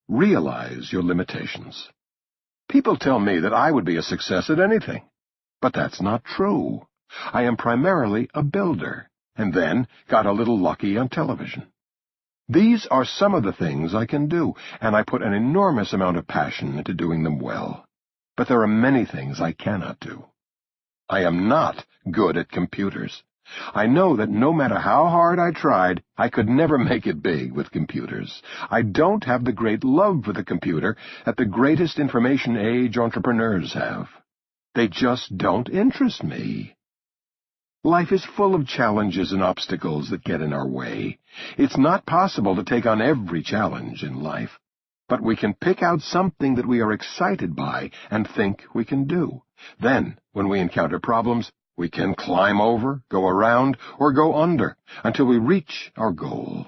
Realize your limitations. People tell me that I would be a success at anything, but that's not true. I am primarily a builder, and then got a little lucky on television. These are some of the things I can do, and I put an enormous amount of passion into doing them well. But there are many things I cannot do. I am not good at computers. I know that no matter how hard I tried, I could never make it big with computers. I don't have the great love for the computer that the greatest information age entrepreneurs have. They just don't interest me. Life is full of challenges and obstacles that get in our way. It's not possible to take on every challenge in life, but we can pick out something that we are excited by and think we can do. Then, when we encounter problems, we can climb over, go around, or go under until we reach our goal.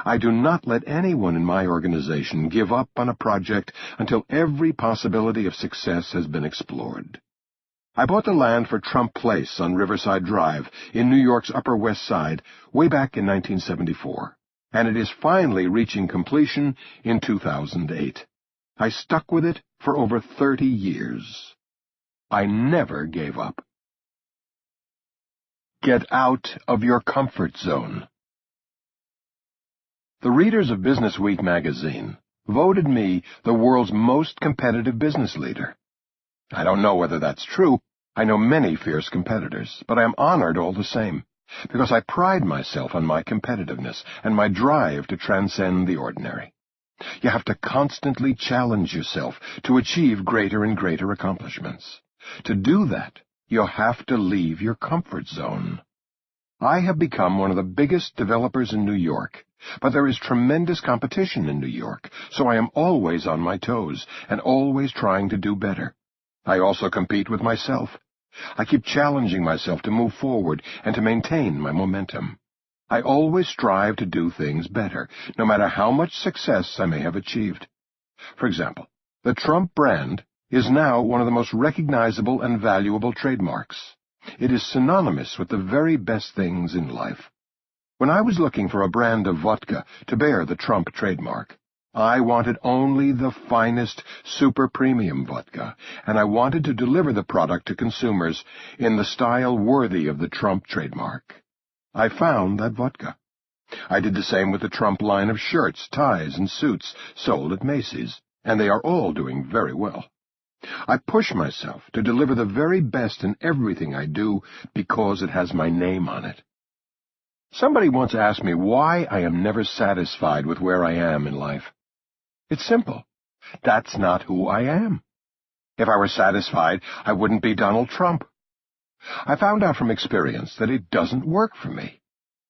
I do not let anyone in my organization give up on a project until every possibility of success has been explored. I bought the land for Trump Place on Riverside Drive in New York's Upper West Side way back in 1974, and it is finally reaching completion in 2008. I stuck with it for over 30 years. I never gave up. Get out of your comfort zone. The readers of Business Week magazine voted me the world's most competitive business leader. I don't know whether that's true. I know many fierce competitors, but I am honored all the same, because I pride myself on my competitiveness and my drive to transcend the ordinary. You have to constantly challenge yourself to achieve greater and greater accomplishments. To do that, you have to leave your comfort zone. I have become one of the biggest developers in New York, but there is tremendous competition in New York, so I am always on my toes and always trying to do better. I also compete with myself. I keep challenging myself to move forward and to maintain my momentum. I always strive to do things better, no matter how much success I may have achieved. For example, the Trump brand is now one of the most recognizable and valuable trademarks. It is synonymous with the very best things in life. When I was looking for a brand of vodka to bear the Trump trademark, I wanted only the finest super premium vodka, and I wanted to deliver the product to consumers in the style worthy of the Trump trademark. I found that vodka. I did the same with the Trump line of shirts, ties, and suits sold at Macy's, and they are all doing very well. I push myself to deliver the very best in everything I do because it has my name on it. Somebody once asked me why I am never satisfied with where I am in life. It's simple. That's not who I am. If I were satisfied, I wouldn't be Donald Trump. I found out from experience that it doesn't work for me.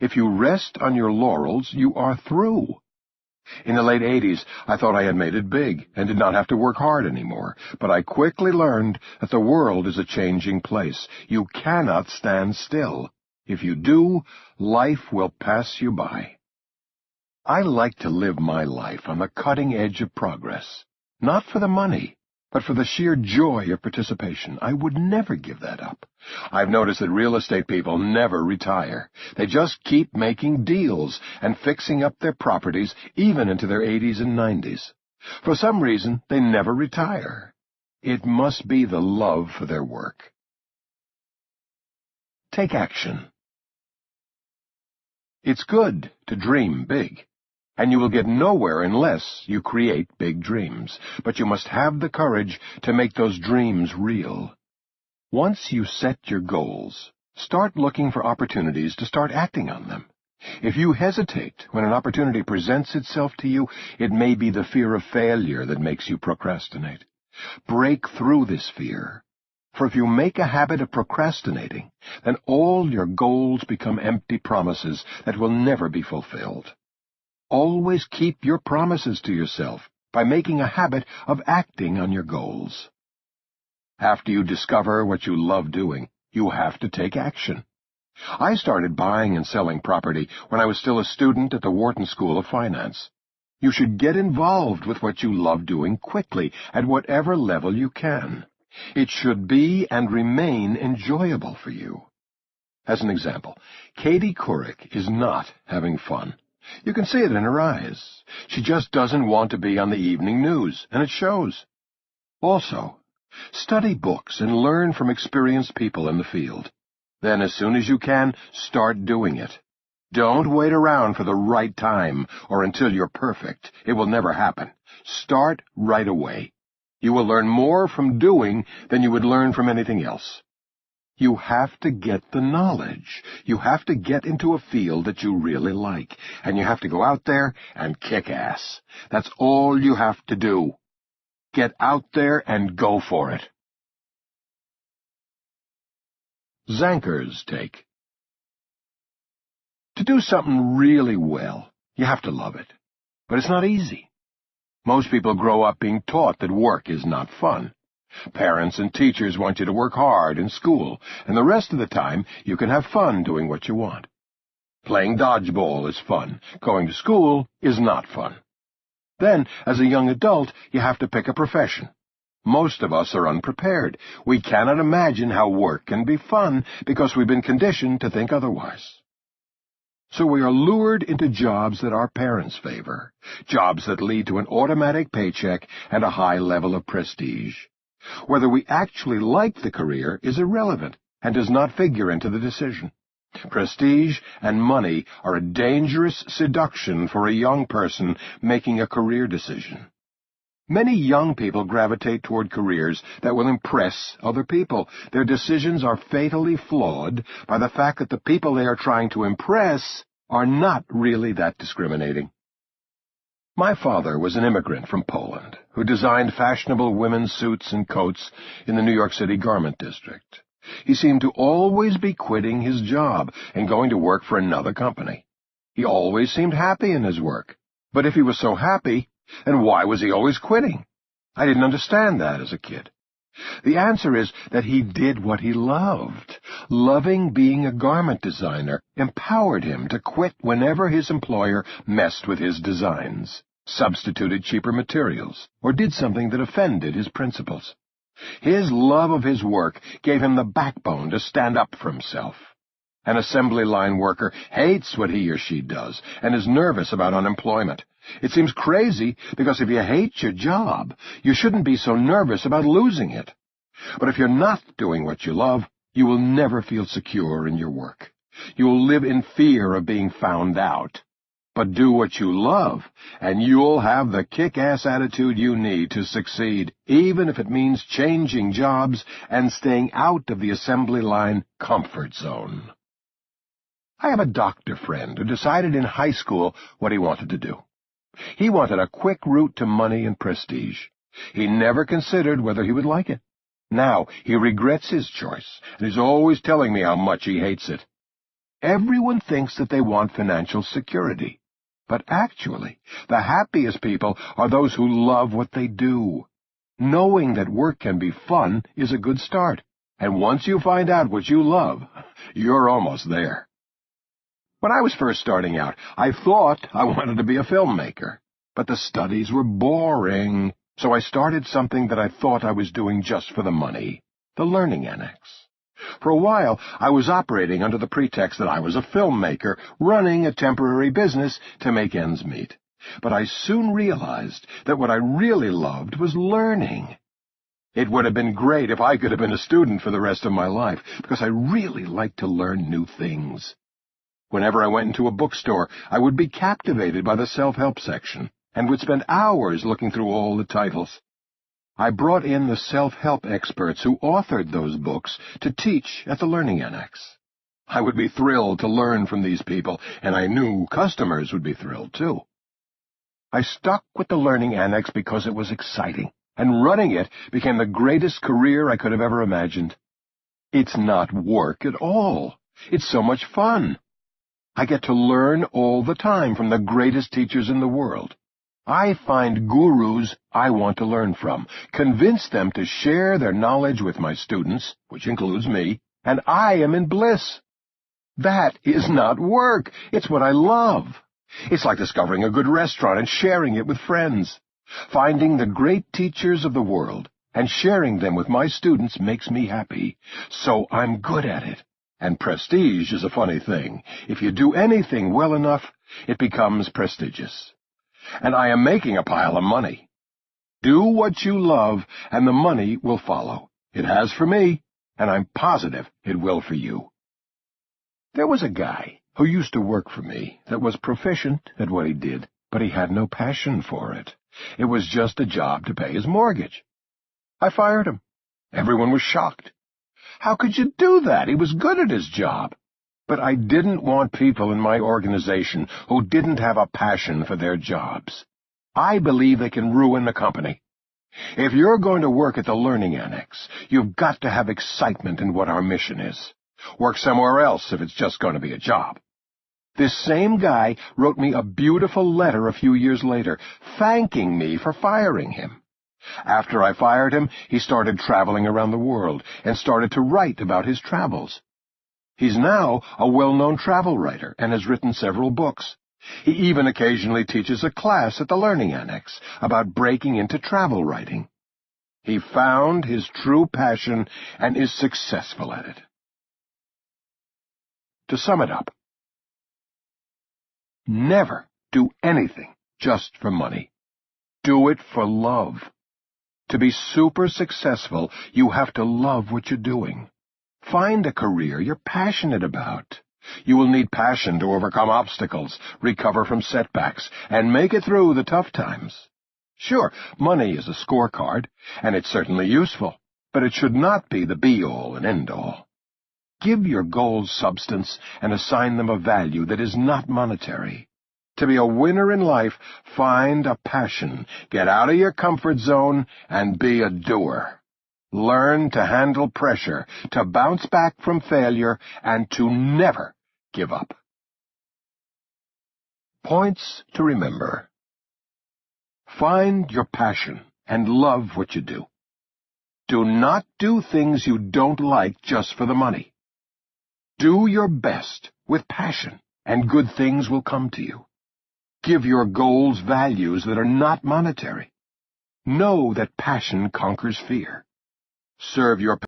If you rest on your laurels, you are through. In the late 80s, I thought I had made it big and did not have to work hard anymore, but I quickly learned that the world is a changing place. You cannot stand still. If you do, life will pass you by. I like to live my life on the cutting edge of progress, not for the money, but for the sheer joy of participation. I would never give that up. I've noticed that real estate people never retire. They just keep making deals and fixing up their properties even into their 80s and 90s. For some reason, they never retire. It must be the love for their work. Take action. It's good to dream big, and you will get nowhere unless you create big dreams. But you must have the courage to make those dreams real. Once you set your goals, start looking for opportunities to start acting on them. If you hesitate when an opportunity presents itself to you, it may be the fear of failure that makes you procrastinate. Break through this fear. For if you make a habit of procrastinating, then all your goals become empty promises that will never be fulfilled. Always keep your promises to yourself by making a habit of acting on your goals. After you discover what you love doing, you have to take action. I started buying and selling property when I was still a student at the Wharton School of Finance. You should get involved with what you love doing quickly, at whatever level you can. It should be and remain enjoyable for you. As an example, Katie Couric is not having fun. You can see it in her eyes. She just doesn't want to be on the evening news, and it shows. Also, study books and learn from experienced people in the field. Then, as soon as you can, start doing it. Don't wait around for the right time or until you're perfect. It will never happen. Start right away. You will learn more from doing than you would learn from anything else. You have to get the knowledge. You have to get into a field that you really like, and you have to go out there and kick ass. That's all you have to do. Get out there and go for it. Zanker's take. To do something really well, you have to love it. But it's not easy. Most people grow up being taught that work is not fun. Parents and teachers want you to work hard in school, and the rest of the time you can have fun doing what you want. Playing dodgeball is fun. Going to school is not fun. Then, as a young adult, you have to pick a profession. Most of us are unprepared. We cannot imagine how work can be fun because we've been conditioned to think otherwise. So we are lured into jobs that our parents favor, jobs that lead to an automatic paycheck and a high level of prestige. Whether we actually like the career is irrelevant and does not figure into the decision. Prestige and money are a dangerous seduction for a young person making a career decision. Many young people gravitate toward careers that will impress other people. Their decisions are fatally flawed by the fact that the people they are trying to impress are not really that discriminating. My father was an immigrant from Poland who designed fashionable women's suits and coats in the New York City garment district. He seemed to always be quitting his job and going to work for another company. He always seemed happy in his work. But if he was so happy, then why was he always quitting? I didn't understand that as a kid. The answer is that he did what he loved. Loving being a garment designer empowered him to quit whenever his employer messed with his designs, substituted cheaper materials, or did something that offended his principles. His love of his work gave him the backbone to stand up for himself. An assembly line worker hates what he or she does and is nervous about unemployment. It seems crazy because if you hate your job, you shouldn't be so nervous about losing it. But if you're not doing what you love, you will never feel secure in your work. You will live in fear of being found out. But do what you love, and you'll have the kick-ass attitude you need to succeed, even if it means changing jobs and staying out of the assembly line comfort zone. I have a doctor friend who decided in high school what he wanted to do. He wanted a quick route to money and prestige. He never considered whether he would like it. Now he regrets his choice, and is always telling me how much he hates it. Everyone thinks that they want financial security. But actually, the happiest people are those who love what they do. Knowing that work can be fun is a good start, and once you find out what you love, you're almost there. When I was first starting out, I thought I wanted to be a filmmaker, but the studies were boring, so I started something that I thought I was doing just for the money, the Learning Annex. For a while, I was operating under the pretext that I was a filmmaker, running a temporary business to make ends meet. But I soon realized that what I really loved was learning. It would have been great if I could have been a student for the rest of my life, because I really like to learn new things. Whenever I went into a bookstore, I would be captivated by the self-help section, and would spend hours looking through all the titles. I brought in the self-help experts who authored those books to teach at the Learning Annex. I would be thrilled to learn from these people, and I knew customers would be thrilled too. I stuck with the Learning Annex because it was exciting, and running it became the greatest career I could have ever imagined. It's not work at all. It's so much fun. I get to learn all the time from the greatest teachers in the world. I find gurus I want to learn from, convince them to share their knowledge with my students, which includes me, and I am in bliss. That is not work. It's what I love. It's like discovering a good restaurant and sharing it with friends. Finding the great teachers of the world and sharing them with my students makes me happy, so I'm good at it. And prestige is a funny thing. If you do anything well enough, it becomes prestigious. And I am making a pile of money. Do what you love, and the money will follow. It has for me, and I'm positive it will for you. There was a guy who used to work for me that was proficient at what he did, but he had no passion for it. It was just a job to pay his mortgage. I fired him. Everyone was shocked. How could you do that? He was good at his job. But I didn't want people in my organization who didn't have a passion for their jobs. I believe they can ruin the company. If you're going to work at the Learning Annex, you've got to have excitement in what our mission is. Work somewhere else if it's just going to be a job. This same guy wrote me a beautiful letter a few years later, thanking me for firing him. After I fired him, he started traveling around the world and started to write about his travels. He's now a well-known travel writer and has written several books. He even occasionally teaches a class at the Learning Annex about breaking into travel writing. He found his true passion and is successful at it. To sum it up, never do anything just for money. Do it for love. To be super successful, you have to love what you're doing. Find a career you're passionate about. You will need passion to overcome obstacles, recover from setbacks, and make it through the tough times. Sure, money is a scorecard, and it's certainly useful, but it should not be the be-all and end-all. Give your goals substance and assign them a value that is not monetary. To be a winner in life, find a passion, get out of your comfort zone, and be a doer. Learn to handle pressure, to bounce back from failure, and to never give up. Points to remember. Find your passion and love what you do. Do not do things you don't like just for the money. Do your best with passion, and good things will come to you. Give your goals values that are not monetary. Know that passion conquers fear. Serve your